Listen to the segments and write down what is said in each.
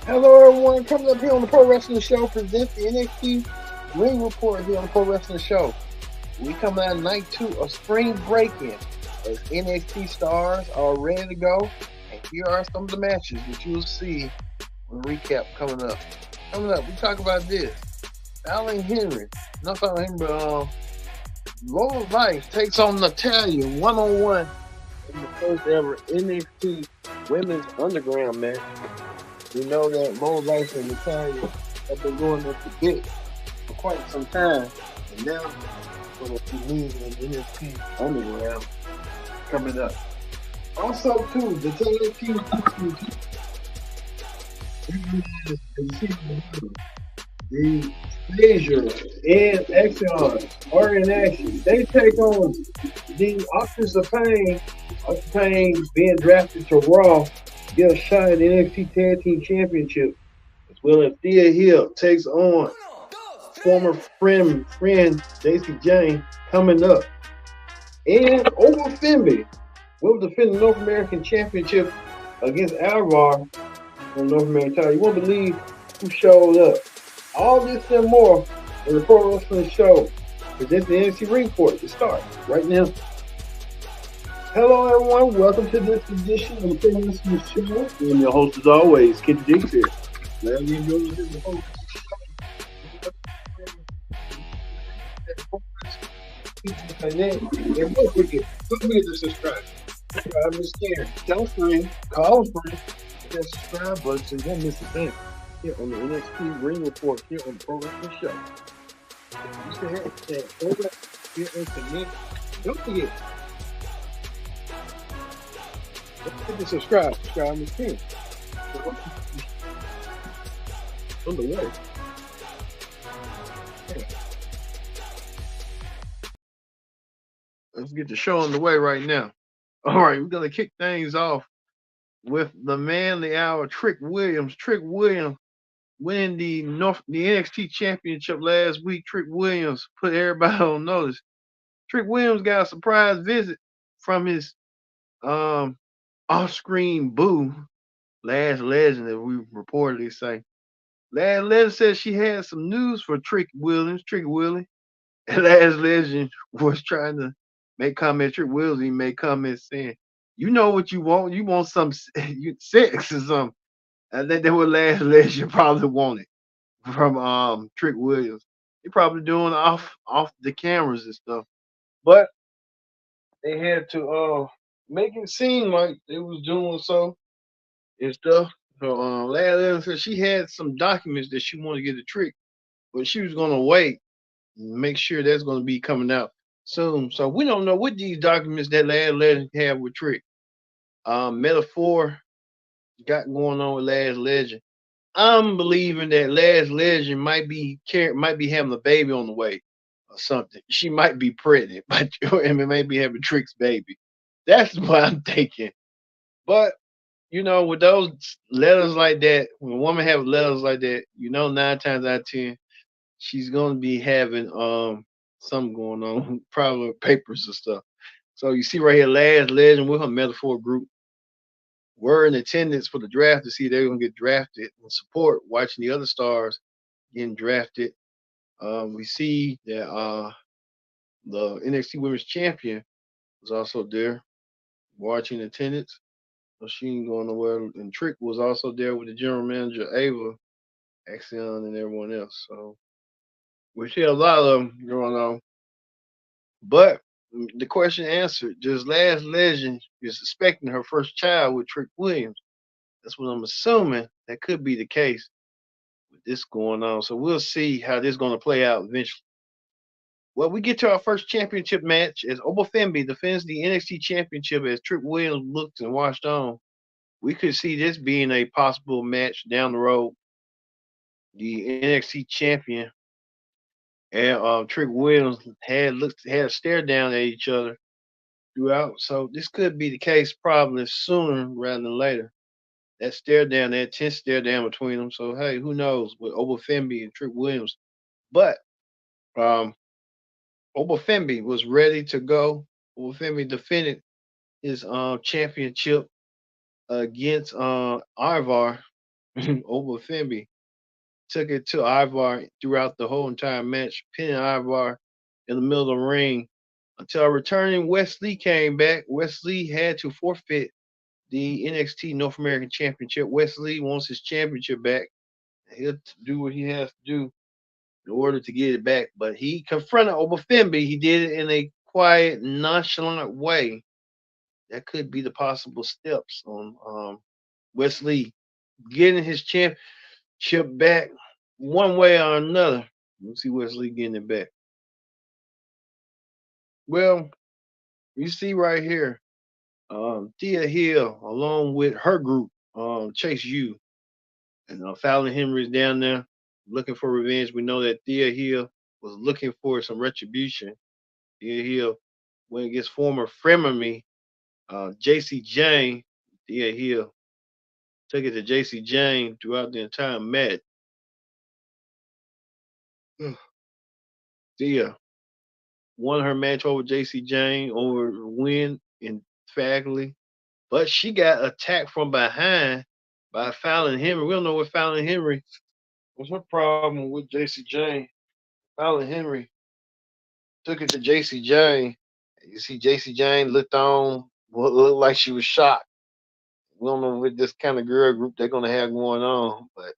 Hello, everyone. Coming up here on the Pro Wrestling Show, present the NXT Ring Report here on the Pro Wrestling Show. We come out night 2 of spring break-in as NXT stars are ready to go. And here are some of the matches that you'll see on the recap coming up. Coming up, we talk about this. Fallon Henry, not Fallon Henry, but Lola Vice takes on Natalia one-on-one in the first ever NXT Women's Underground match. We know that Lola Vice and Natalia have been going up the bit for quite some time, and now going to be meeting in NXT Underground coming up. Also, too, the tag team the Frazier and Exxon are in action. They take on the Authors of Pain. Authors of Pain being drafted to Raw, get a shot at the NXT Tag Team Championship. As well as Thea Hill takes on former friend Daisy Jane coming up. And Over Fimby will defend the North American Championship against Alvar on North American title. You won't believe who showed up. All this and more in the Pro Wrestling Show. Present the NXT Ring Report to start right now. Hello, everyone. Welcome to this edition of the Pro Wrestling Show. I'm your host, as always, Kid Dix here. Glad you enjoyed the host. And then, don't forget to subscribe. Subscribe is scared. Tell a friend, call a friend, hit that subscribe button so you won't miss a thing here on the NXT Ring Report here on the Pro Wrestling Show. Use the hashtag ProWrestling here and connect. Don't forget to subscribe. Subscribe is free. On the way. Let's get the show on the way right now. All right, we're gonna kick things off with the man of the hour, Trick Williams. Trick Williams winning the NXT Championship last week. Trick Williams put everybody on notice. Trick Williams got a surprise visit from his off-screen boo, Lash Legend, as we reportedly say. Lash Legend said she had some news for Trick Williams. Trick Willie. And Lash Legend was trying to make comments. Trick Williams even made comments saying, "You know what you want? You want some sex or something." I think that what Lash Legend probably wanted from Trick Williams. He probably doing off the cameras and stuff. But they had to make it seem like they was doing so and stuff. So Lash Legend said she had some documents that she wanted to get a Trick, but she was gonna wait and make sure that's gonna be coming out soon. So we don't know what these documents that Lash Legend have with Trick. Metaphor got going on with Lash Legend. I'm believing that Lash Legend might be having a baby on the way or something. She might be pregnant, but and may be having Trick's baby. That's what I'm thinking. But with those letters like that, when a woman have letters like that, 9 times out of 10, she's gonna be having something going on, probably papers and stuff. So you see right here, Lash Legend with her metaphor group were in attendance for the draft to see if they're gonna get drafted and support watching the other stars getting drafted. We see that the NXT Women's Champion was also there watching attendance. So she ain't going nowhere. And Trick was also there with the general manager Ava, Axion, and everyone else. So we see a lot of them going on. But the question answered, just Lash Legend is expecting her first child with Trick Williams. That's what I'm assuming. That could be the case with this going on. So we'll see how this is going to play out eventually. Well, we get to our first championship match as Obafembi defends the NXT championship as Trick Williams looked and watched on. We could see this being a possible match down the road. The NXT champion and Trick Williams had a stare down at each other throughout. So this could be the case probably sooner rather than later. That stare down, that tense stare down between them. So hey, who knows with Obafembi and Trick Williams? But um, Obafembi was ready to go. Obafembi defended his championship against Ivar. over Femby. Took it to Ivar throughout the whole entire match, pinning Ivar in the middle of the ring until returning Wesley came back. Wesley had to forfeit the NXT North American Championship. Wesley wants his championship back. He'll do what he has to do in order to get it back. But he confronted Obafembe. He did it in a quiet, nonchalant way. That could be the possible steps on Wesley getting his championship back one way or another. Let's see Wesley getting it back. Well, you see right here, Thea Hill, along with her group, Chase U, and Fallon Henry's down there looking for revenge. We know that Thea Hill was looking for some retribution. Thea Hill went against former frenemy JC Jane. Thea Hill took it to JC Jane throughout the entire match. Thea won her match over JC Jane over win emphatically, but she got attacked from behind by Fallon Henry. We don't know what Fallon Henry was her problem with JC Jane. Fallon Henry took it to JC Jane. You see, JC Jane looked on, looked like she was shocked. We don't know what this kind of girl group they're gonna have going on, but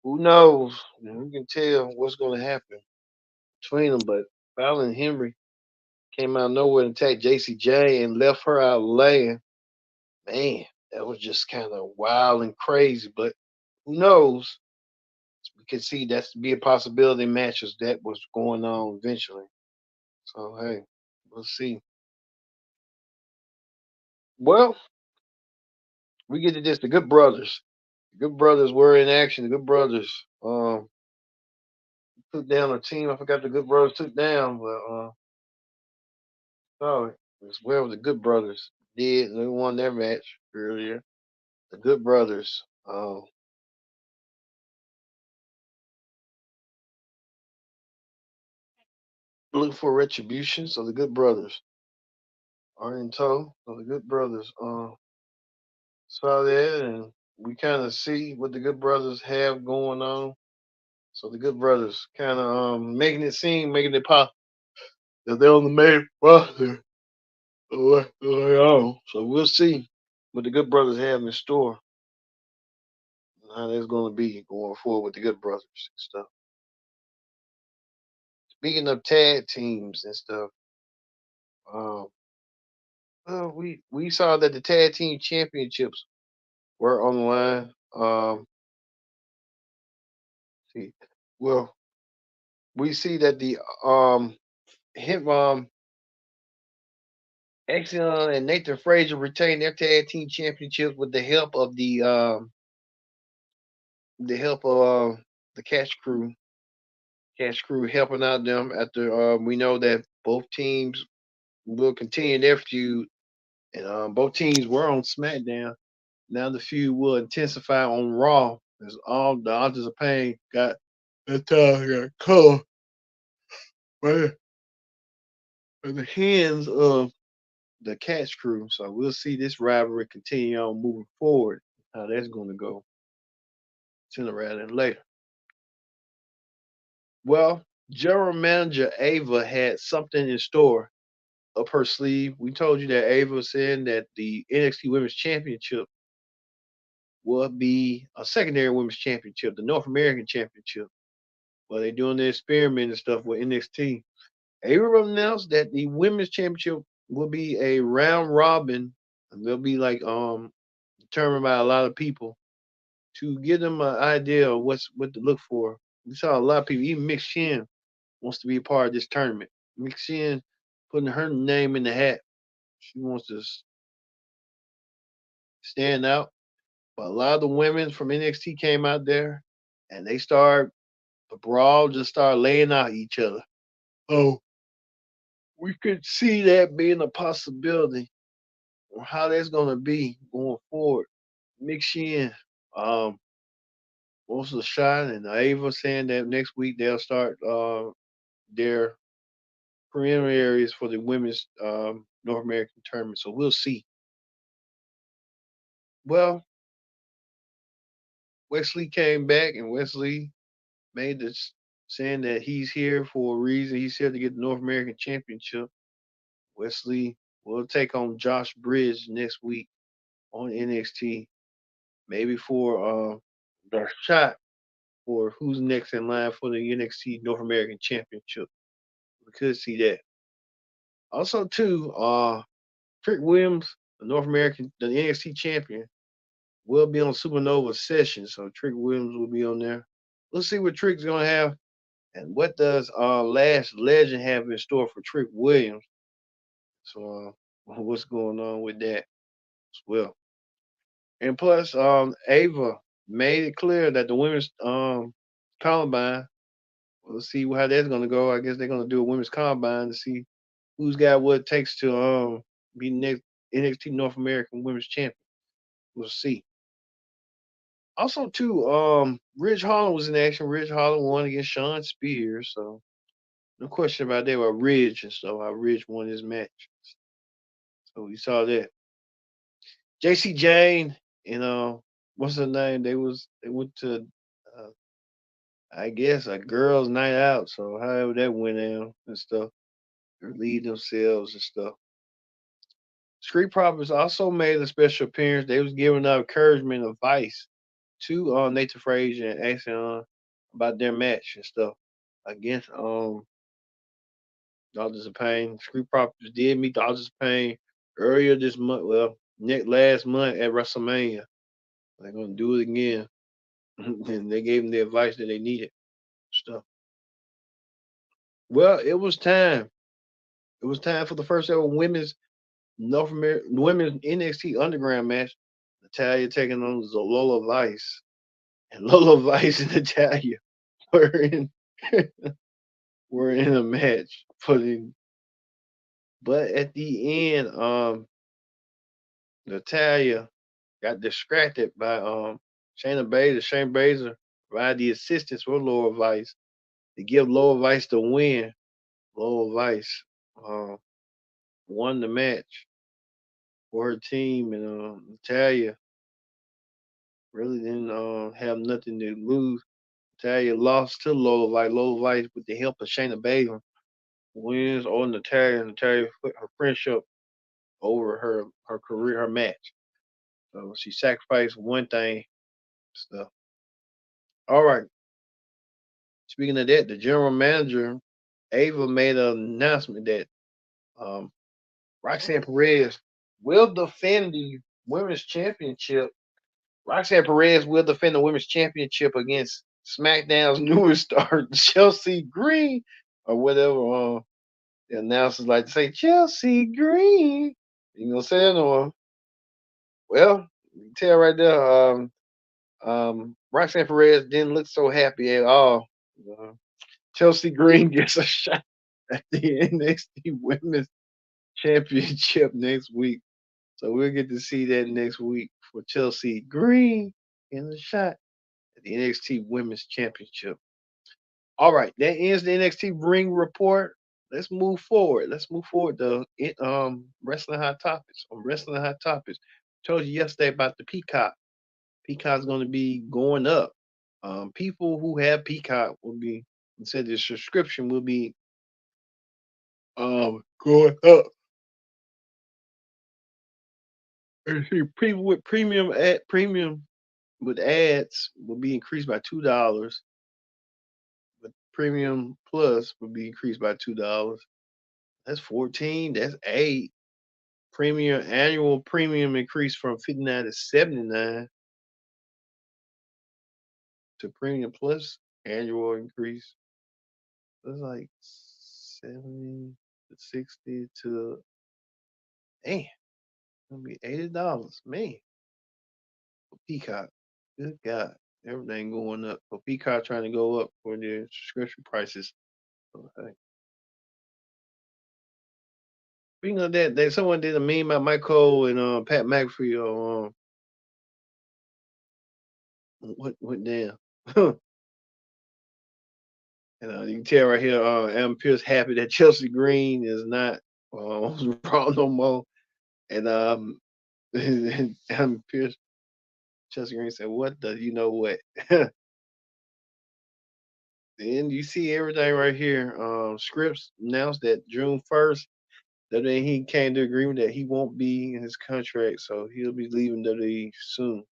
who knows? We can tell what's gonna happen between them. But Fallon Henry came out of nowhere and attacked JC Jane and left her out laying. Man, that was just kind of wild and crazy. But who knows? We can see that's to be a possibility in matches that was going on eventually. So hey, we'll see. Well, we get to this. The Good Brothers. The Good Brothers were in action. The Good Brothers took down a team. I forgot the Good Brothers took down, but sorry, as well the Good Brothers did. They won their match earlier. The Good Brothers look for retribution. So the Good Brothers are in tow. So the Good Brothers saw that, and we kind of see what the Good Brothers have going on. So the Good Brothers kind of making it seem, making it pop that they're on the main roster. Oh, so we'll see what the Good Brothers have in store and how that's going to be going forward with the Good Brothers and stuff. Speaking of tag teams and stuff, um, well, we saw that the tag team championships were on the line. See, well, we see that the him Axion and Nathan Frazier retained their tag team championships with the help of the Cash Crew helping out them after we know that both teams will continue their feud, and both teams were on SmackDown. Now the feud will intensify on Raw as all the Authors of Pain got that time got caught right in the hands of the Catch Crew. So we'll see this rivalry continue on moving forward. How that's going to go sooner rather than later. Well, General Manager Ava had something in store up her sleeve. We told you that Ava said that the NXT Women's Championship will be a secondary Women's Championship, the North American Championship. Well, they're doing the experiment and stuff with NXT. Ava announced that the Women's Championship will be a round robin, and they'll be like determined by a lot of people to give them an idea of what to look for. We saw a lot of people, even Mick Shin wants to be a part of this tournament. Mick Shin putting her name in the hat. She wants to stand out. But a lot of the women from NXT came out there and the brawl just started laying out each other. Oh, we could see that being a possibility or how that's going to be going forward. Mick Shin wants a shot, and Ava saying that next week they'll start their preliminaries for the women's North American tournament. So we'll see. Well, Wesley came back, and Wesley made this saying that he's here for a reason. He's here to get the North American Championship. Wesley will take on Josh Bridge next week on NXT, maybe for the shot for who's next in line for the NXT North American Championship. We could see that. Also, too, Trick Williams, the NXT champion, will be on Supernova Session. So Trick Williams will be on there. Let's see what Trick's gonna have, and what does Lash Legend have in store for Trick Williams. So what's going on with that as well? And plus, Ava made it clear that the women's combine. We'll see how that's gonna go. I guess they're gonna do a women's combine to see who's got what it takes to be next NXT North American Women's Champion. We'll see. Also, too, Ridge Holland was in action. Ridge Holland won against Sean Spears, so no question about that. About Ridge and stuff. How Ridge won his match. So we saw that. JC Jane and what's her name? They went to uh, I guess a girls' night out. So however that went down and stuff, they lead themselves and stuff. Street Profits also made a special appearance. They was giving out encouragement and advice to Nathan Frazier and asking about their match and stuff against Daughters of Pain. Street Profits did meet Daughters of Pain earlier this month. Well, last month at WrestleMania. They're gonna do it again, and they gave them the advice that they needed. Stuff. Well, it was time. It was time for the first ever women's NXT Underground match. Natalia taking on Lola Vice, and Lola Vice and Natalia were in were in a match. But at the end, Natalia got distracted by Shayna Baszler. Shayna Baszler provided the assistance for Lola Vice to give Lola Vice the win. Lola Vice won the match for her team, and Natalia really didn't have nothing to lose. Natalia lost to Lola Vice. Lola Vice, with the help of Shayna Baszler, wins on Natalia. Natalia put her friendship over her career, her match. So she sacrificed one thing. Stuff. All right. Speaking of that, the general manager Ava made an announcement that um, Roxanne Perez will defend the women's championship. Roxanne Perez will defend the women's championship against SmackDown's newest star, Chelsea Green, or whatever the announcers like to say, Chelsea Green. You gonna say it or well, you can tell right there, Roxanne Perez didn't look so happy at all. Uh, Chelsea Green gets a shot at the NXT Women's Championship next week. So we'll get to see that next week for Chelsea Green in the shot at the NXT Women's Championship. All right, that ends the NXT Ring Report. Let's move forward. Let's move forward to wrestling hot topics. On wrestling hot topics, told you yesterday about the Peacock. Peacock's going to be going up. People who have Peacock will be said the subscription will be going up. And see, people with premium with ads will be increased by $2. But premium plus will be increased by $2. That's 14. That's 8. Premium annual premium increase from 59 to 79 to premium plus annual increase. That's like 70 to 60 to damn. Gonna be $80. Man. For Peacock. Good God. Everything going up. For Peacock trying to go up for their subscription prices. Okay. Speaking of that, someone did a meme about Michael and Pat McAfee what damn. And you can tell right here, Adam Pierce happy that Chelsea Green is not Raw no more. And Adam Pierce Chelsea Green said, "What the you know what?" Then you see everything right here. Scripps announced that June 1st that he came to agreement that he won't be in his contract, so he'll be leaving WWE soon.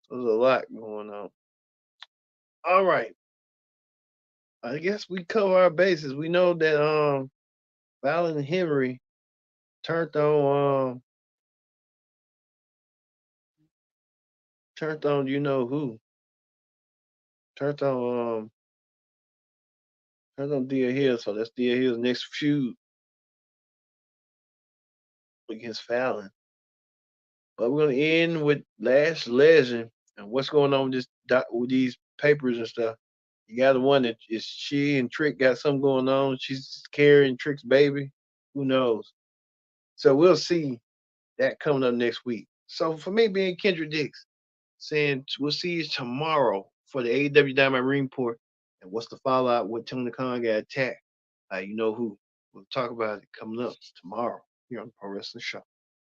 So there's a lot going on. All right, I guess we cover our bases. We know that Fallon Henry turned on you know who turned on Dia Hill. So that's Dia Hill's next feud against Fallon. But we're gonna end with Lash Legend and what's going on with with these papers and stuff. You got the one that is she and Trick got something going on. She's carrying Trick's baby. Who knows? So we'll see that coming up next week. So for me being Kendrick Dix, saying we'll see you tomorrow for the AEW Diamond Ring Report. And what's the fallout with Tony Khan got attacked? You know who. We'll talk about it coming up tomorrow here on the Pro Wrestling Show.